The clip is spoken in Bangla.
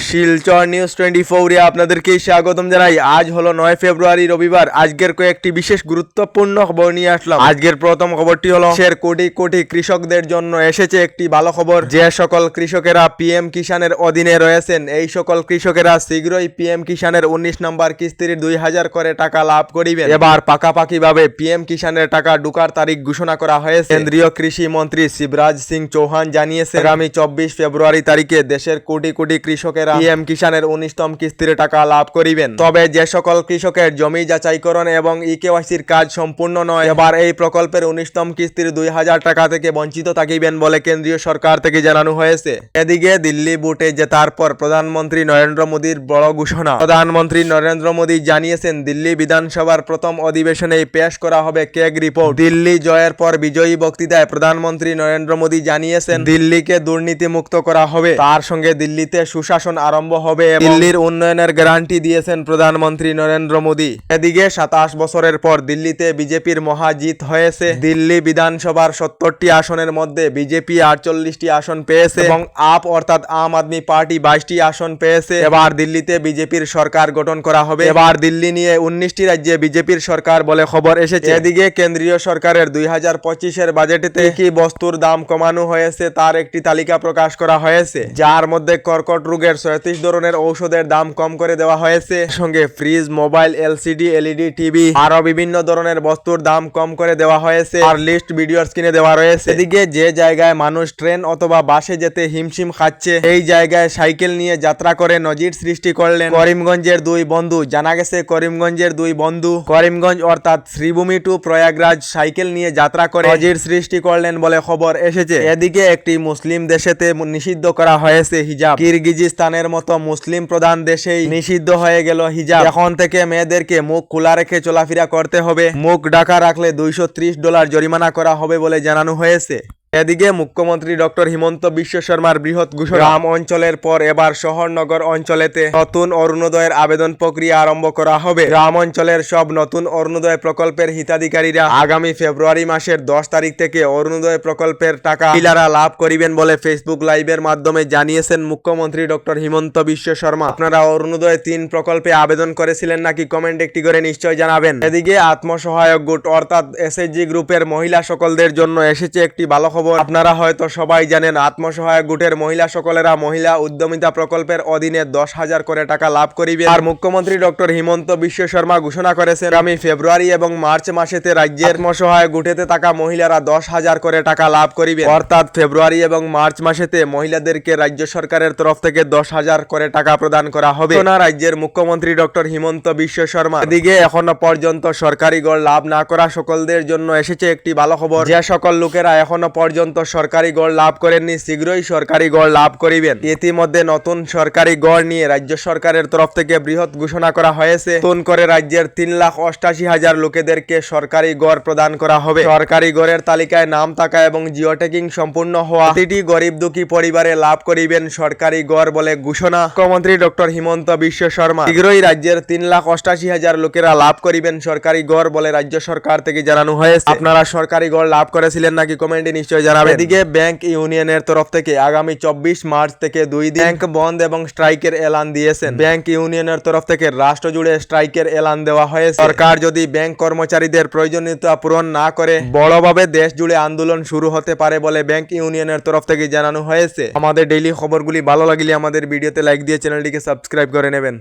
শিলচর নিউজ 24 এ আপনাদেরকে স্বাগতম জানাই। আজ হলো 9 ফেব্রুয়ারি রবিবার। আজকের কয়েকটি বিশেষ গুরুত্বপূর্ণ খবর নিয়ে আসলাম। আজকের প্রথম খবরটি হলো দেশের কোটি কোটি কৃষকদের জন্য এসেছে একটি ভালো খবর। যে সকল কৃষকেরা পিএম কিষানের অধীনে রয়েছেন, এই সকল কৃষকেরা শীঘ্রই পিএম কিষানের 19 নম্বর কিস্তির 2000 করে টাকা লাভ করিবেন। এবার পাকাপাকিভাবে পিএম কিষানের টাকা ঢোকার তারিখ ঘোষণা করা হয়েছে। কেন্দ্রীয় কৃষি মন্ত্রী শিবরাজ সিং চৌহান জানিয়েছেন, আগামী 24 ফেব্রুয়ারি তারিখে দেশের কোটি কোটি কৃষকেরা পিএম কিষানের 19তম কিস্তির টাকা লাভ করিবেন। তবে যে সকল কৃষকের জমি যাচাইকরণ এবং ইকেওয়াইসির কাজ সম্পূর্ণ নয়, এবার এই প্রকল্পের 19তম কিস্তির 2000 টাকা থেকে বঞ্চিত থাকিবেন বলে কেন্দ্রীয় সরকার থেকে জানানো হয়েছে। এদিকে দিল্লি ভোটে জেতার পর প্রধানমন্ত্রী নরেন্দ্র মোদীর বড় ঘোষণা। প্রধানমন্ত্রী নরেন্দ্র মোদী জানিয়েছেন, দিল্লি বিধানসভার প্রথম অধিবেশনেই পেশ করা হবে কেগ রিপোর্ট। দিল্লি জয়ের পর বিজয়ী বক্তৃতায় প্রধানমন্ত্রী নরেন্দ্র মোদী জানিয়েছেন, দিল্লিকে দুর্নীতি মুক্ত করা হবে, তার সঙ্গে দিল্লিতে সুশাসন আরম্ভ হবে। দিল্লির উন্নয়নের গ্যারান্টি দিয়েছেন প্রধানমন্ত্রী নরেন্দ্র মোদী। এদিকে 27 বছরের পর দিল্লিতে বিজেপির মহাজিত হয়েছে। দিল্লি বিধানসভার 70টি আসনের মধ্যে বিজেপি 48টি আসন পেয়েছে এবং আপ অর্থাৎ আম আদমি পার্টি 22টি আসন পেয়েছে। এবার দিল্লিতে বিজেপির সরকার গঠন করা হবে। এবার দিল্লি নিয়ে 19টি রাজ্যে বিজেপির সরকার বলে খবর এসেছে। এদিকে কেন্দ্রীয় সরকারের 2025-এর বাজেটেতে কি বস্তুর দাম কমানো হয়েছে তার একটি তালিকা প্রকাশ করা হয়েছে, যার মধ্যে কর্কট রোগের 37 ধরনের ঔষধের দাম কম করে দেওয়া হয়েছে। সঙ্গে fridge, mobile, LCD, LED TV আরো বিভিন্ন ধরনের বস্তুর দাম কম করে দেওয়া হয়েছে। আর লিস্ট ভিডিওর স্ক্রিনে দেওয়া রয়েছে। এদিকে যে জায়গায় মানুষ ট্রেন অথবা বাসে যেতে হিমশিম খাচ্ছে, এই জায়গায় সাইকেল নিয়ে যাত্রা করে নজির সৃষ্টি করলেন করিমগঞ্জের দুই বন্ধু। জানা গেছে, করিমগঞ্জের দুই বন্ধু করিমগঞ্জ অর্থাৎ শ্রীভূমি টু প্রয়াগরাজ সাইকেল নিয়ে যাত্রা করে নজির সৃষ্টি করলেন বলে খবর এসেছে। এদিকে একটি মুসলিম দেশেতে নিষিদ্ধ করা হয়েছে হিজাব। কিরগিজস্তানের মতো মুসলিম প্রধান দেশেই নিষিদ্ধ হয়ে গেল হিজাব। এখন থেকে মেয়েদেরকে মুখ খোলা রেখে চলাফেরা করতে হবে। মুখ ঢাকা রাখলে $230 জরিমানা করা হবে বলে জানানো হয়েছে। এদিকে মুখ্যমন্ত্রী ডক্টর হিমন্ত বিশ্ব শর্মার বৃহৎ ঘোষণা। গ্রাম অঞ্চলের পর এবার শহর নগর অঞ্চলেতে নতুন অরুণোদয়ের আবেদন প্রক্রিয়া আরম্ভ করা হবে। গ্রাম অঞ্চলের সব নতুন অরুণোদয় প্রকল্পের হিতাধিকারীরা আগামী ফেব্রুয়ারি মাসের 10 তারিখ থেকে অরুণোদয় প্রকল্পের টাকা মহিলারা লাভ করিবেন বলে ফেসবুক লাইভের মাধ্যমে জানিয়েছেন মুখ্যমন্ত্রী ডক্টর হিমন্ত বিশ্ব শর্মা। আপনারা অরুণোদয় 3 প্রকল্পে আবেদন করেছিলেন নাকি? কমেন্ট একটি করে নিশ্চয় জানাবেন। এদিকে আত্মসহায়ক গোট অর্থাৎ এসএইচজি গ্রুপের মহিলা সকলদের জন্য এসেছে একটি ভালো খবর। আপনারা হয়তো সবাই জানেন, আত্মসহায়ক গোটের মহিলা সকলেরা মহিলা উদ্যমিতা প্রকল্পের অধীনে 10,000 করে টাকা লাভ করিবে। আর মুখ্যমন্ত্রী ডক্টর হিমন্ত বিশ্ব শর্মা ঘোষণা করেছেন, আগামী ফেব্রুয়ারি এবং মার্চ মাসেতে রাজ্যের আত্মসহায়ক গোটেতে থাকা মহিলারা 10,000 করে টাকা লাভ করিবে। অর্থাৎ ফেব্রুয়ারি এবং মার্চ মাসেতে মহিলাদেরকে রাজ্য সরকারের তরফ থেকে 10,000 করে টাকা প্রদান করা হবে। রাজ্যের মুখ্যমন্ত্রী ডক্টর হিমন্ত বিশ্ব শর্মা। এদিকে এখনো পর্যন্ত সরকারি গড় লাভ না করা সকলদের জন্য এসেছে একটি ভালো খবর। যে সকল লোকেরা এখনো পর্যন্ত সরকারি গড় লাভ করেননি, শীঘ্রই সরকারি গড় লাভ করিবেন। ইতিমধ্যে নতুন সরকারি গড় নিয়ে রাজ্য সরকারের তরফ থেকে বৃহৎ ঘোষণা করা হয়েছে। নতুন করে রাজ্যের 3,88,000 লোকেদেরকে সরকারি গড় প্রদান করা হবে। সরকারি গড়ের তালিকায় নাম থাকা এবং জিও ট্যাগিং সম্পূর্ণ হওয়া প্রতিটি গরিব দুঃখী পরিবারে লাভ করিবেন সরকারি গড় বলে ঘোষণা মুখ্যমন্ত্রী ডক্টর হিমন্ত বিশ্ব শর্মা। শীঘ্রই রাজ্যের 3,88,000 লোকেরা লাভ করিবেন সরকারি গড় বলে রাজ্য সরকার থেকে জানানো হয়েছে। আপনারা সরকারি গড় লাভ করেছিলেন নাকি? কমেন্টে নিশ্চয় জানাবেন। এদিকে ব্যাংক ইউনিয়নের তরফ থেকে আগামী 24 মার্চ থেকে 2 দিন ব্যাংক বন্ধ এবং স্ট্রাইকের এলান দিয়েছেন। ব্যাংক ইউনিয়নের তরফ থেকে রাষ্ট্র জুড়ে স্ট্রাইকের এলান দেওয়া হয়েছে। সরকার যদি ব্যাংক কর্মচারীদের প্রয়োজনীয়তা পূরণ না করে বড়ভাবে দেশ জুড়ে আন্দোলন শুরু হতে পারে বলে ব্যাংক ইউনিয়নের তরফ থেকে জানানো হয়েছে। আমাদের ডেইলি খবরগুলি ভালো লাগলে আমাদের ভিডিওতে লাইক দিয়ে চ্যানেলটিকে সাবস্ক্রাইব করে নেবেন।